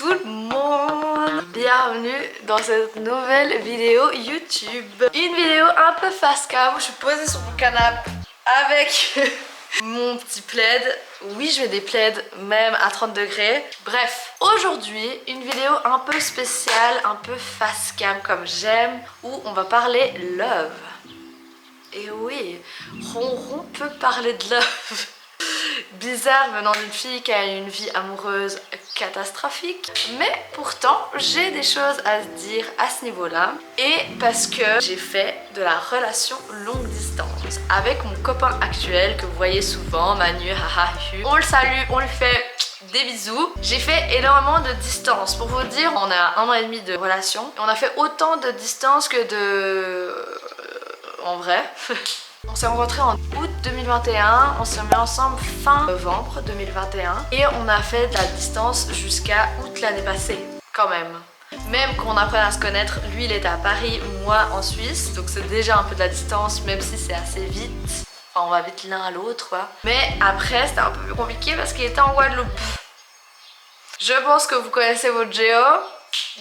tout le monde, bienvenue dans cette nouvelle vidéo YouTube. Une vidéo un peu face cam où je suis posée sur mon canapé avec mon petit plaid. Oui, je mets des plaids même à 30 degrés. Bref, aujourd'hui, une vidéo un peu spéciale, un peu face cam comme j'aime, où on va parler love. Et oui, Ronron peut parler de love. Bizarre venant d'une fille qui a une vie amoureuse catastrophique, mais pourtant j'ai des choses à dire à ce niveau-là, et parce que j'ai fait de la relation longue distance avec mon copain actuel que vous voyez souvent, Manu, on le salue, on lui fait des bisous. J'ai fait énormément de distance, pour vous dire, on a 1 an et demi de relation et on a fait autant de distance que en vrai. On s'est rencontrés en août 2021, on s'est mis ensemble fin novembre 2021 et on a fait de la distance jusqu'à août l'année passée, quand même. Même qu'on apprenne à se connaître, lui il était à Paris, moi en Suisse, donc c'est déjà un peu de la distance, même si c'est assez vite. Enfin, on va vite l'un à l'autre, quoi. Mais après, c'était un peu plus compliqué parce qu'il était en Guadeloupe. Je pense que vous connaissez votre géo.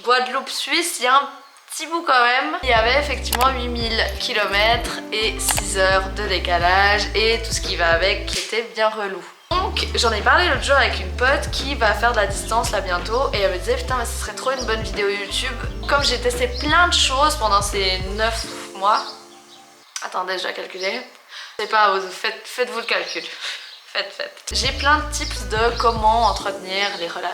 Guadeloupe, Suisse, il y a un petit bout quand même. Il y avait effectivement 8000 km et 6 heures de décalage et tout ce qui va avec qui était bien relou. Donc j'en ai parlé l'autre jour avec une pote qui va faire de la distance là bientôt et elle me disait putain mais ce serait trop une bonne vidéo YouTube. Comme j'ai testé plein de choses pendant ces 9 mois. Attendez, je vais calculer. Je sais pas, faites-vous le calcul. Faites. J'ai plein de tips de comment entretenir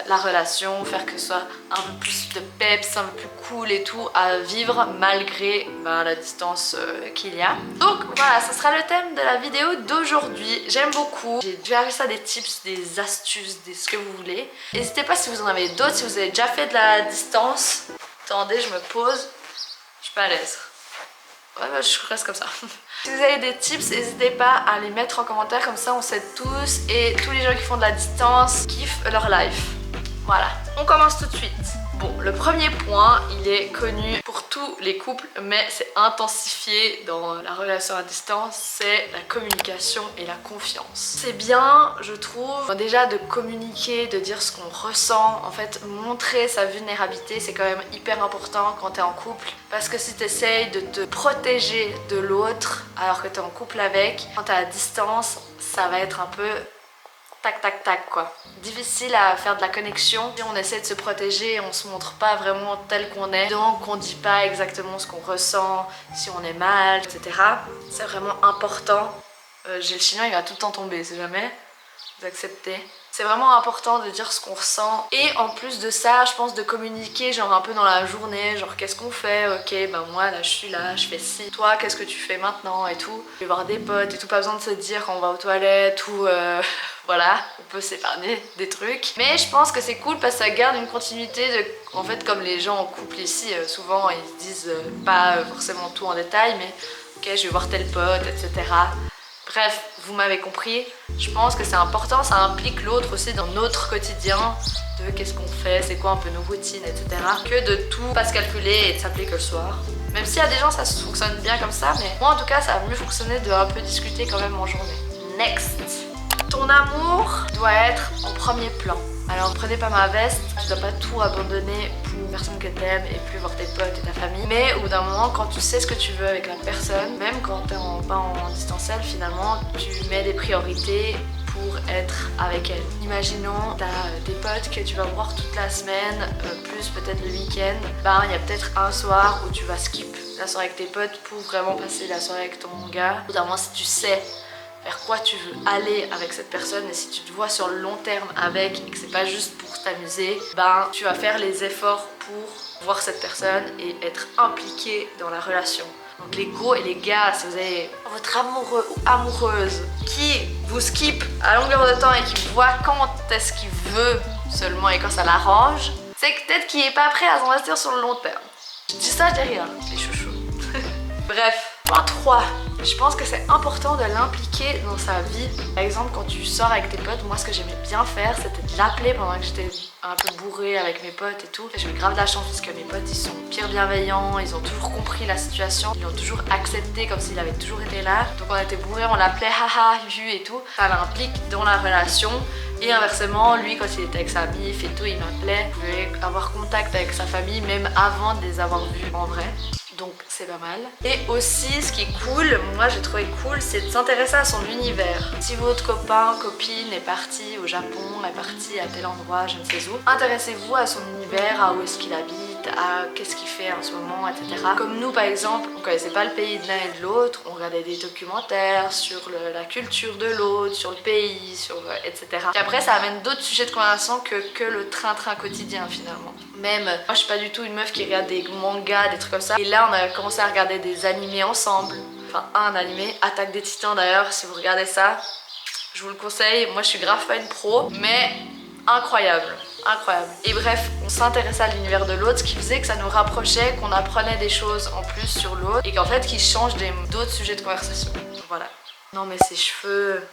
la relation, faire que ce soit un peu plus de peps, un peu plus cool et tout à vivre malgré la distance qu'il y a. Donc voilà, ce sera le thème de la vidéo d'aujourd'hui. J'aime beaucoup. J'ai déjà fait ça, des tips, des astuces, ce que vous voulez. N'hésitez pas si vous en avez d'autres, si vous avez déjà fait de la distance. Attendez, je me pose. Je suis pas à l'aise. Ouais, je reste comme ça. Si vous avez des tips, n'hésitez pas à les mettre en commentaire, comme ça on sait tous et tous les gens qui font de la distance kiffent leur life. Voilà, on commence tout de suite. Bon, le premier point, il est connu pour tous les couples, mais c'est intensifié dans la relation à distance, c'est la communication et la confiance. C'est bien, je trouve, déjà de communiquer, de dire ce qu'on ressent. En fait, montrer sa vulnérabilité, c'est quand même hyper important quand t'es en couple. Parce que si t'essayes de te protéger de l'autre alors que t'es en couple avec, quand t'es à distance, ça va être un peu tac quoi. Difficile à faire de la connexion. Si on essaie de se protéger, on se montre pas vraiment tel qu'on est, donc on dit pas exactement ce qu'on ressent, si on est mal, etc. C'est vraiment important. J'ai le chinois, il va tout le temps tomber, c'est jamais. Vous acceptez. C'est vraiment important de dire ce qu'on ressent. Et en plus de ça, je pense de communiquer genre un peu dans la journée, genre qu'est-ce qu'on fait, ok ben moi là je suis là, je fais ci, toi qu'est-ce que tu fais maintenant et tout. Je vais voir des potes et tout, pas besoin de se dire quand on va aux toilettes ou voilà, on peut s'épargner des trucs. Mais je pense que c'est cool parce que ça garde une continuité de... En fait comme les gens en couple ici, souvent ils se disent pas forcément tout en détail, mais ok je vais voir tel pote, etc. Bref, vous m'avez compris, je pense que c'est important, ça implique l'autre aussi dans notre quotidien, de qu'est-ce qu'on fait, c'est quoi un peu nos routines, etc. Que de tout pas se calculer et de s'appeler que le soir. Même s'il y a des gens ça fonctionne bien comme ça, mais moi en tout cas ça a mieux fonctionné de un peu discuter quand même en journée. Next. Ton amour doit être en premier plan. Alors prenez pas ma veste, tu dois pas tout abandonner pour une personne que t'aimes et plus voir tes potes et ta famille. Mais au bout d'un moment, quand tu sais ce que tu veux avec la personne, même quand t'es pas en distanciel finalement, tu mets des priorités pour être avec elle. Imaginons t'as des potes que tu vas voir toute la semaine, plus peut-être le week-end. Il y a peut-être un soir où tu vas skip la soirée avec tes potes pour vraiment passer la soirée avec ton gars. Au bout d'un moment, si tu sais vers quoi tu veux aller avec cette personne et si tu te vois sur le long terme avec et que c'est pas juste pour t'amuser, tu vas faire les efforts pour voir cette personne et être impliqué dans la relation. Donc les gros et les gars, si vous avez votre amoureux ou amoureuse qui vous skip à longueur de temps et qui voit quand est-ce qu'il veut seulement et quand ça l'arrange, c'est que peut-être qu'il est pas prêt à s'investir sur le long terme. Je dis ça, je dis rien, les chouchous. Bref, point 3. Je pense que c'est important de l'impliquer dans sa vie. Par exemple, quand tu sors avec tes potes, moi ce que j'aimais bien faire, c'était de l'appeler pendant que j'étais un peu bourrée avec mes potes et tout. J'ai eu grave de la chance parce que mes potes, ils sont pire bienveillants, ils ont toujours compris la situation, ils l'ont toujours accepté comme s'il avait toujours été là. Donc on était bourrés, on l'appelait haha, vu et tout. Ça l'implique dans la relation. Et inversement, lui quand il était avec sa mif et tout, il m'appelait, il pouvait avoir contact avec sa famille même avant de les avoir vus en vrai. Donc c'est pas mal. Et aussi ce qui est cool, moi j'ai trouvé cool, c'est de s'intéresser à son univers. Si votre copain, copine est parti au Japon, est parti à tel endroit, je ne sais où, intéressez-vous à son univers, à où est-ce qu'il habite, à qu'est-ce qu'il fait en ce moment, etc. Comme nous par exemple, on connaissait pas le pays de l'un et de l'autre, on regardait des documentaires sur la culture de l'autre, sur le pays, etc. Et après ça amène d'autres sujets de conversation que le train-train quotidien finalement. Même, moi je suis pas du tout une meuf qui regarde des mangas, des trucs comme ça. Et là on a commencé à regarder des animés ensemble. Enfin un animé, Attaque des Titans d'ailleurs, si vous regardez ça, je vous le conseille. Moi je suis grave pas une pro, mais incroyable. Incroyable. Et bref, on s'intéressait à l'univers de l'autre, ce qui faisait que ça nous rapprochait, qu'on apprenait des choses en plus sur l'autre et qu'en fait qu'il change d'autres sujets de conversation. Voilà. Non mais ses cheveux...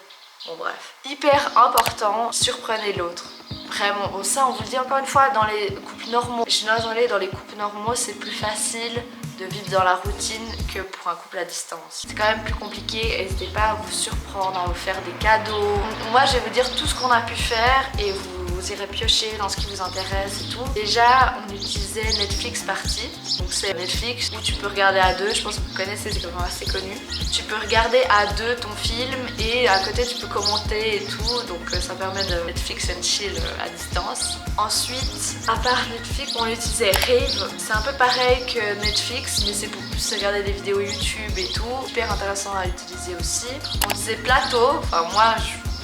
Bon bref. Hyper important, surprenez l'autre. Vraiment, bon, ça on vous le dit encore une fois, dans les couples normaux. Je suis désolée, dans les couples normaux c'est plus facile de vivre dans la routine que pour un couple à distance. C'est quand même plus compliqué, n'hésitez pas à vous surprendre, à vous faire des cadeaux. Moi je vais vous dire tout ce qu'on a pu faire et vous irez piocher dans ce qui vous intéresse et tout. Déjà on utilisait Netflix Party, donc c'est Netflix où tu peux regarder à deux, je pense que vous connaissez, c'est quand même assez connu. Tu peux regarder à deux ton film et à côté tu peux commenter et tout, donc ça permet de Netflix and chill à distance. Ensuite, à part Netflix, on utilisait Rave, c'est un peu pareil que Netflix mais c'est pour plus regarder des vidéos YouTube et tout, super intéressant à utiliser aussi. On utilisait Plateau, enfin moi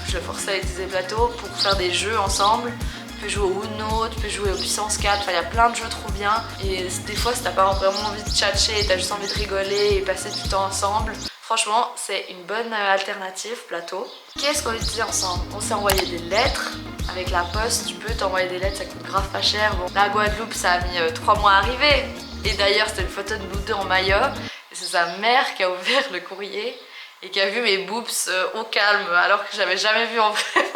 je le forçais à utiliser Plateau pour faire des jeux ensemble. Tu peux jouer au Uno, tu peux jouer au Puissance 4, enfin il y a plein de jeux trop bien. Et des fois si t'as pas vraiment envie de tchatcher, t'as juste envie de rigoler et passer du temps ensemble, franchement c'est une bonne alternative Plateau. Qu'est-ce qu'on utilisait ensemble? On s'est envoyé des lettres. Avec la poste, tu peux t'envoyer des lettres, ça coûte grave pas cher. Bon, la Guadeloupe ça a mis 3 mois à arriver. Et d'ailleurs c'était une photo de nous deux en maillot. Et c'est sa mère qui a ouvert le courrier et qui a vu mes boobs au calme alors que j'avais jamais vu en vrai.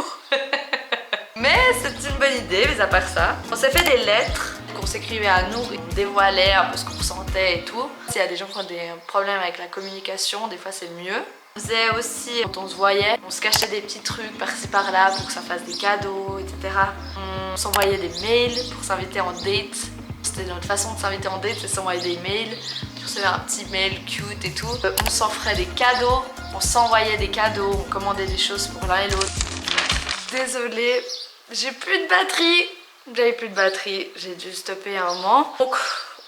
Mais c'est une bonne idée, mais à part ça. On s'est fait des lettres qu'on s'écrivait à nous, on dévoilait un peu ce qu'on ressentait et tout. S'il y a des gens qui ont des problèmes avec la communication, des fois c'est mieux. On faisait aussi, quand on se voyait, on se cachait des petits trucs par-ci par-là pour que ça fasse des cadeaux, etc. On s'envoyait des mails pour s'inviter en date. C'était notre façon de s'inviter en date, c'est s'envoyer des mails. On recevait un petit mail cute et tout. On s'offrait des cadeaux, on s'envoyait des cadeaux, on commandait des choses pour l'un et l'autre. Désolée, j'ai plus de batterie. J'avais plus de batterie, j'ai dû stopper un moment. Donc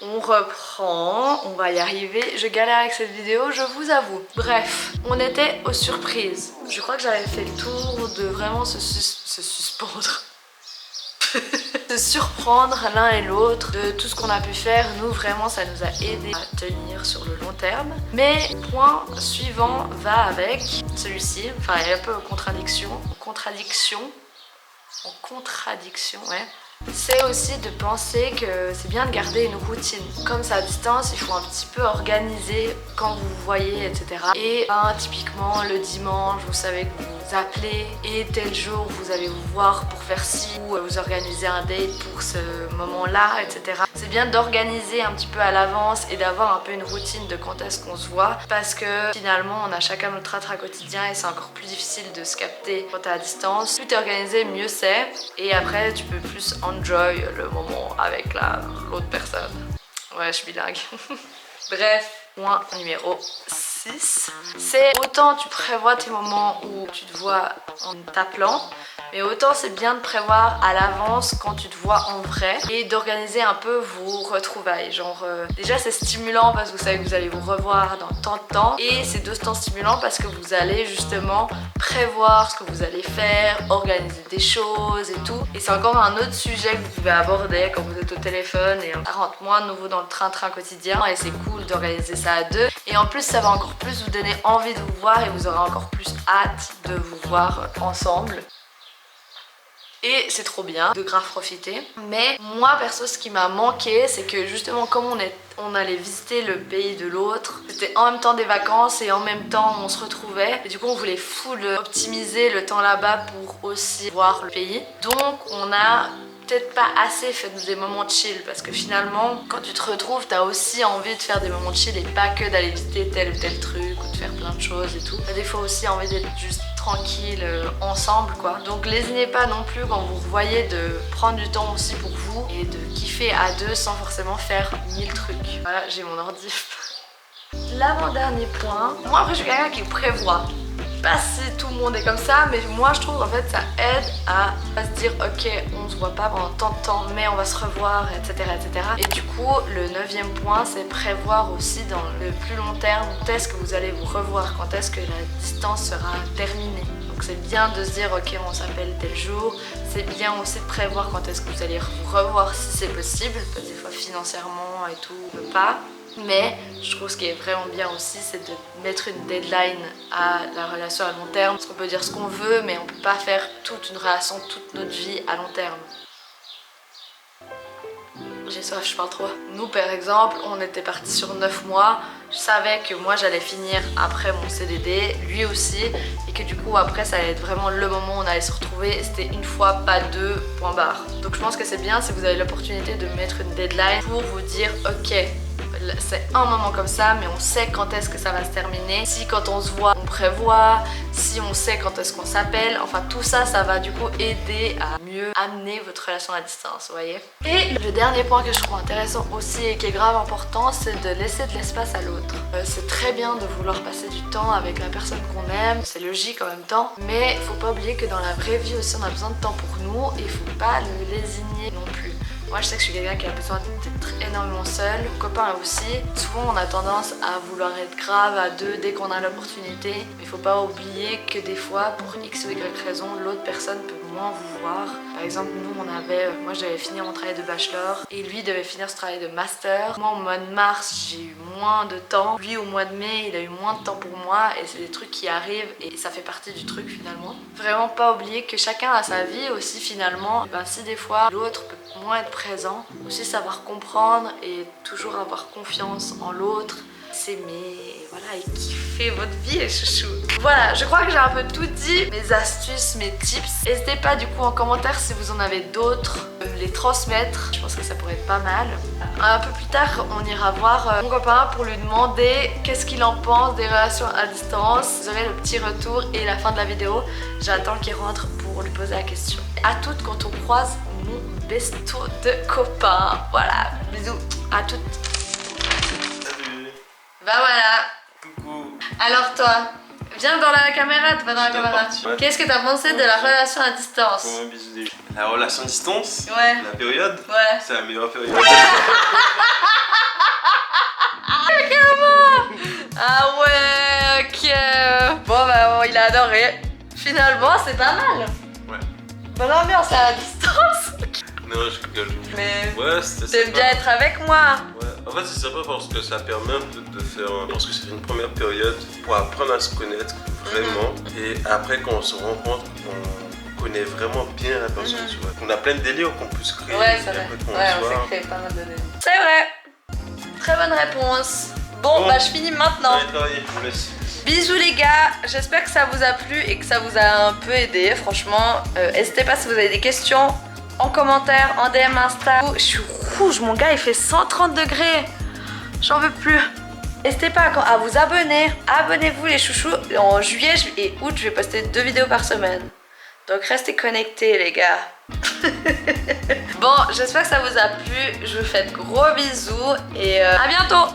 on reprend, on va y arriver. Je galère avec cette vidéo, je vous avoue. Bref, on était aux surprises. Je crois que j'avais fait le tour de vraiment se suspendre. Se surprendre l'un et l'autre de tout ce qu'on a pu faire. Nous vraiment ça nous a aidé à tenir sur le long terme. Mais point suivant va avec celui-ci. Enfin il est un peu en contradiction, ouais. C'est aussi de penser que c'est bien de garder une routine. Comme ça à distance, il faut un petit peu organiser quand vous vous voyez, etc. Et typiquement le dimanche, vous savez que vous vous appelez et tel jour vous allez vous voir pour faire ci ou vous organisez un date pour ce moment-là, etc. C'est bien d'organiser un petit peu à l'avance et d'avoir un peu une routine de quand est-ce qu'on se voit parce que finalement on a chacun notre train quotidien et c'est encore plus difficile de se capter quand t'es à distance. Plus t'es organisé, mieux c'est et après tu peux plus enjoy le moment avec l'autre personne. Ouais, je suis bilingue. Bref, point numéro 6. C'est autant tu prévois tes moments où tu te vois en t'appelant, mais autant c'est bien de prévoir à l'avance quand tu te vois en vrai et d'organiser un peu vos retrouvailles. Genre, déjà c'est stimulant parce que vous savez que vous allez vous revoir dans tant de temps et c'est d'autant stimulant parce que vous allez justement prévoir ce que vous allez faire, organiser des choses et tout. Et c'est encore un autre sujet que vous pouvez aborder quand vous êtes au téléphone et ça rentre moins de nouveau dans le train-train quotidien et c'est cool d'organiser ça à deux. Et en plus ça va encore plus vous donner envie de vous voir et vous aurez encore plus hâte de vous voir ensemble. Et c'est trop bien de grave profiter. Mais moi perso ce qui m'a manqué c'est que justement comme on allait visiter le pays de l'autre, c'était en même temps des vacances et en même temps on se retrouvait. Et du coup on voulait full optimiser le temps là-bas pour aussi voir le pays. Donc on a peut-être pas assez fait des moments de chill parce que finalement quand tu te retrouves t'as aussi envie de faire des moments de chill et pas que d'aller visiter tel ou tel truc ou de faire plein de choses et tout. T'as des fois aussi envie d'être juste tranquille ensemble quoi. Donc lésinez pas non plus quand vous revoyez de prendre du temps aussi pour vous et de kiffer à deux sans forcément faire 1000 trucs. Voilà, j'ai mon ordi. L'avant-dernier point, moi après je suis quelqu'un qui prévoit. Pas si tout le monde est comme ça, mais moi je trouve en fait ça aide à se dire ok on se voit pas pendant tant de temps mais on va se revoir etc. Et du coup le 9e point c'est prévoir aussi dans le plus long terme quand est-ce que vous allez vous revoir, quand est-ce que la distance sera terminée. Donc c'est bien de se dire ok on s'appelle tel jour, c'est bien aussi de prévoir quand est-ce que vous allez vous revoir si c'est possible, parce que des fois financièrement et tout on peut pas. Mais je trouve ce qui est vraiment bien aussi c'est de mettre une deadline à la relation à long terme. Parce qu'on peut dire ce qu'on veut mais on peut pas faire toute une relation toute notre vie à long terme. J'ai soif, je parle trop. Nous par exemple on était partis sur 9 mois. Je savais que moi j'allais finir après mon CDD, lui aussi. Et que du coup après ça allait être vraiment le moment où on allait se retrouver. C'était une fois, pas deux, point barre. Donc je pense que c'est bien si vous avez l'opportunité de mettre une deadline pour vous dire ok c'est un moment comme ça mais on sait quand est-ce que ça va se terminer. Si quand on se voit on prévoit, si on sait quand est-ce qu'on s'appelle, enfin tout ça ça va du coup aider à mieux amener votre relation à distance, vous voyez. Et le dernier point que je trouve intéressant aussi et qui est grave important c'est de laisser de l'espace à l'autre. C'est très bien de vouloir passer du temps avec la personne qu'on aime, c'est logique en même temps, mais il faut pas oublier que dans la vraie vie aussi on a besoin de temps pour nous et il faut pas le lésigner non plus. Moi je sais que je suis quelqu'un qui a besoin d'être énormément seul, mon copain aussi. Souvent on a tendance à vouloir être grave à deux dès qu'on a l'opportunité. Mais il faut pas oublier que des fois pour X ou Y raison, l'autre personne peut moins vous voir. Par exemple nous moi je devais finir mon travail de bachelor et lui devait finir ce travail de master. Moi au mois de mars j'ai eu moins de temps. Lui au mois de mai il a eu moins de temps pour moi et c'est des trucs qui arrivent et ça fait partie du truc finalement. Vraiment pas oublier que chacun a sa vie aussi finalement. Ben, si des fois l'autre peut moins être présent, aussi savoir comprendre et toujours avoir confiance en l'autre, s'aimer, voilà, et kiffer votre vie les chouchous. Voilà, je crois que j'ai un peu tout dit, mes astuces, mes tips. N'hésitez pas du coup en commentaire si vous en avez d'autres, me les transmettre, je pense que ça pourrait être pas mal. Un peu plus tard, on ira voir mon copain pour lui demander qu'est-ce qu'il en pense des relations à distance. Vous aurez le petit retour et la fin de la vidéo. J'attends qu'il rentre pour lui poser la question. À toutes quand on croise mon besto de copain. Voilà, bisous à toutes. Salut. Bah voilà. Coucou. Alors toi, viens dans la caméra, tu vas dans la caméra. Ouais. Qu'est-ce que t'as pensé de la relation à distance? Comment un bisou déjà. La relation à distance. Ouais. La période. Ouais. C'est la meilleure période. Ah ouais, ok. Bon bah bon, il a adoré. Finalement, c'est pas mal. Ouais. Bonne ambiance à la distance. Non, je rigole. Mais Ouais, c'était t'aimes bien être avec moi. Ouais. En fait, c'est sympa parce que ça permet un peu de faire. Parce que c'est une première période pour apprendre à se connaître vraiment. Et après, quand on se rencontre, on connaît vraiment bien la personne, tu vois. On a plein de délires qu'on peut se créer. Ouais, c'est et vrai. après, quand Ouais, on se on voit, s'est créé pas mal de délires. C'est vrai. Très bonne réponse. Bon, bah je finis maintenant. Allez, travailler, je vous laisse. Bisous les gars, j'espère que ça vous a plu et que ça vous a un peu aidé, franchement. N'hésitez pas si vous avez des questions en commentaire, en DM Insta. Je suis rouge, mon gars il fait 130 degrés. J'en veux plus. N'hésitez pas à vous abonner. Abonnez-vous les chouchous. En juillet et août, je vais poster 2 vidéos par semaine. Donc restez connectés les gars. Bon, j'espère que ça vous a plu. Je vous fais de gros bisous et à bientôt.